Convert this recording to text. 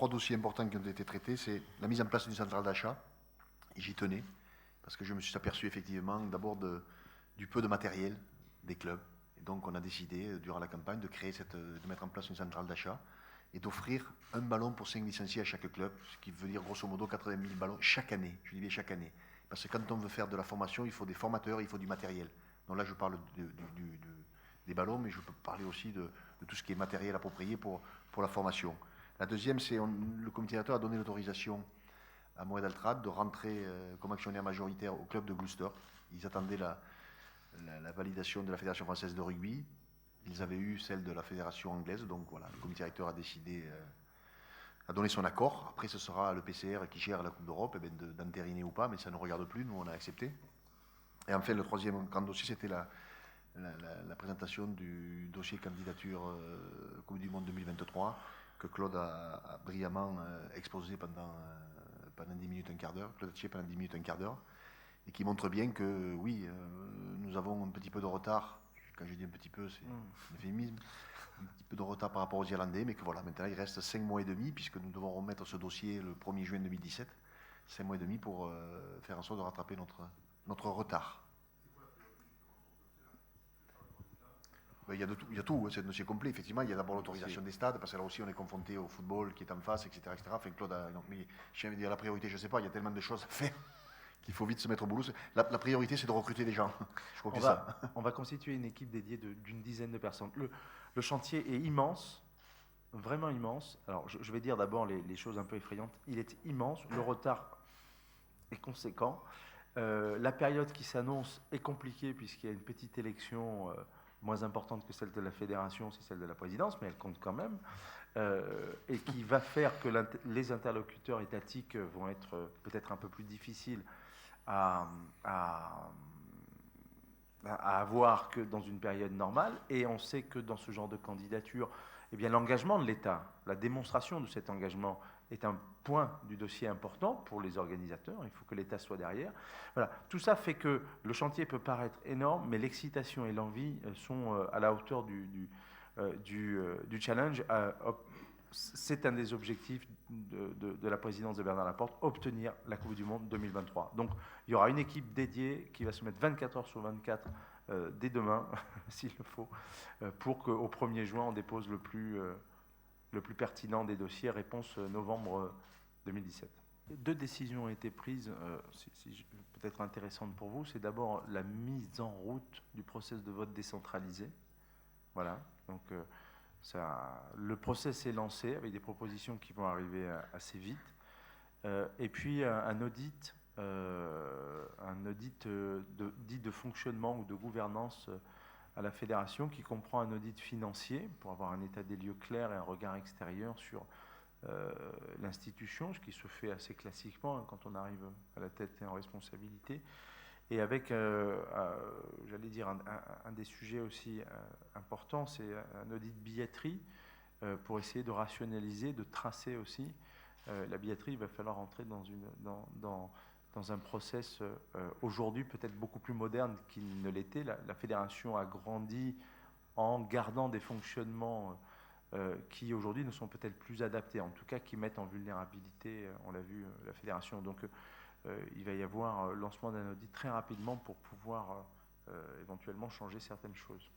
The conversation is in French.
trois dossiers importants qui ont été traités. C'est la mise en place d'une centrale d'achat. Et j'y tenais, parce que je me suis aperçu effectivement d'abord du peu de matériel des clubs. Et donc on a décidé, durant la campagne, de mettre en place une centrale d'achat et d'offrir un ballon pour 5 licenciés à chaque club, ce qui veut dire grosso modo 80 000 ballons chaque année. Je dis bien chaque année. Parce que quand on veut faire de la formation, il faut des formateurs, il faut du matériel. Donc là, je parle des ballons, mais je peux parler aussi de tout ce qui est matériel approprié pour la formation. La deuxième, c'est le comité directeur a donné l'autorisation à Moed Altrad de rentrer comme actionnaire majoritaire au club de Gloucester. Ils attendaient la validation de la Fédération française de rugby. Ils avaient eu celle de la Fédération anglaise, donc voilà, le comité directeur a décidé, a donné son accord. Après, ce sera le PCR qui gère la Coupe d'Europe, d'entériner ou pas, mais ça ne nous regarde plus, nous on a accepté. Et enfin, le troisième grand dossier, c'était la présentation du dossier candidature Coupe du Monde 2023, que Claude a brillamment exposé pendant 10 minutes, un quart d'heure, Claude Attier pendant 10 minutes, un quart d'heure, et qui montre bien que oui, nous avons un petit peu de retard. Quand je dis un petit peu, c'est un euphémisme, un petit peu de retard par rapport aux Irlandais, mais que voilà, maintenant il reste 5 mois et demi, puisque nous devons remettre ce dossier le 1er juin 2017, 5 mois et demi pour faire en sorte de rattraper notre retard. Il y a tout, c'est un dossier complet. Effectivement, il y a d'abord l'autorisation des stades, parce que là aussi on est confronté au football qui est en face, etc. Enfin, Claude mais je viens de dire la priorité, je ne sais pas, il y a tellement de choses à faire qu'il faut vite se mettre au boulot. La priorité, c'est de recruter des gens. Je crois que c'est ça. On va constituer une équipe dédiée d'une dizaine de personnes. Le chantier est immense, vraiment immense. Alors, je vais dire d'abord les choses un peu effrayantes. Il est immense, le retard est conséquent. La période qui s'annonce est compliquée puisqu'il y a une petite élection moins importante que celle de la fédération, c'est celle de la présidence, mais elle compte quand même, et qui va faire que les interlocuteurs étatiques vont être peut-être un peu plus difficiles à avoir que dans une période normale. Et on sait que dans ce genre de candidature, eh bien, l'engagement de l'État, la démonstration de cet engagement est un point du dossier important pour les organisateurs. Il faut que l'État soit derrière. Voilà. Tout ça fait que le chantier peut paraître énorme, mais l'excitation et l'envie sont à la hauteur du challenge. C'est un des objectifs de la présidence de Bernard Laporte, obtenir la Coupe du Monde 2023. Donc, il y aura une équipe dédiée qui va se mettre 24 heures sur 24 dès demain, s'il le faut, pour qu'au 1er juin, on dépose le plus pertinent des dossiers, réponse novembre 2017. Deux décisions ont été prises, peut-être intéressantes pour vous. C'est d'abord la mise en route du processus de vote décentralisé. Voilà, donc le process est lancé avec des propositions qui vont arriver assez vite. Et puis un audit dit de fonctionnement ou de gouvernance à la fédération qui comprend un audit financier pour avoir un état des lieux clair et un regard extérieur sur l'institution, ce qui se fait assez classiquement quand on arrive à la tête et en responsabilité. Et avec, j'allais dire, un des sujets aussi importants, c'est un audit billetterie pour essayer de rationaliser, de tracer aussi. La billetterie, il va falloir entrer dans un process aujourd'hui peut-être beaucoup plus moderne qu'il ne l'était. La fédération a grandi en gardant des fonctionnements qui aujourd'hui ne sont peut-être plus adaptés, en tout cas qui mettent en vulnérabilité, on l'a vu, la fédération. Donc il va y avoir lancement d'un audit très rapidement pour pouvoir éventuellement changer certaines choses.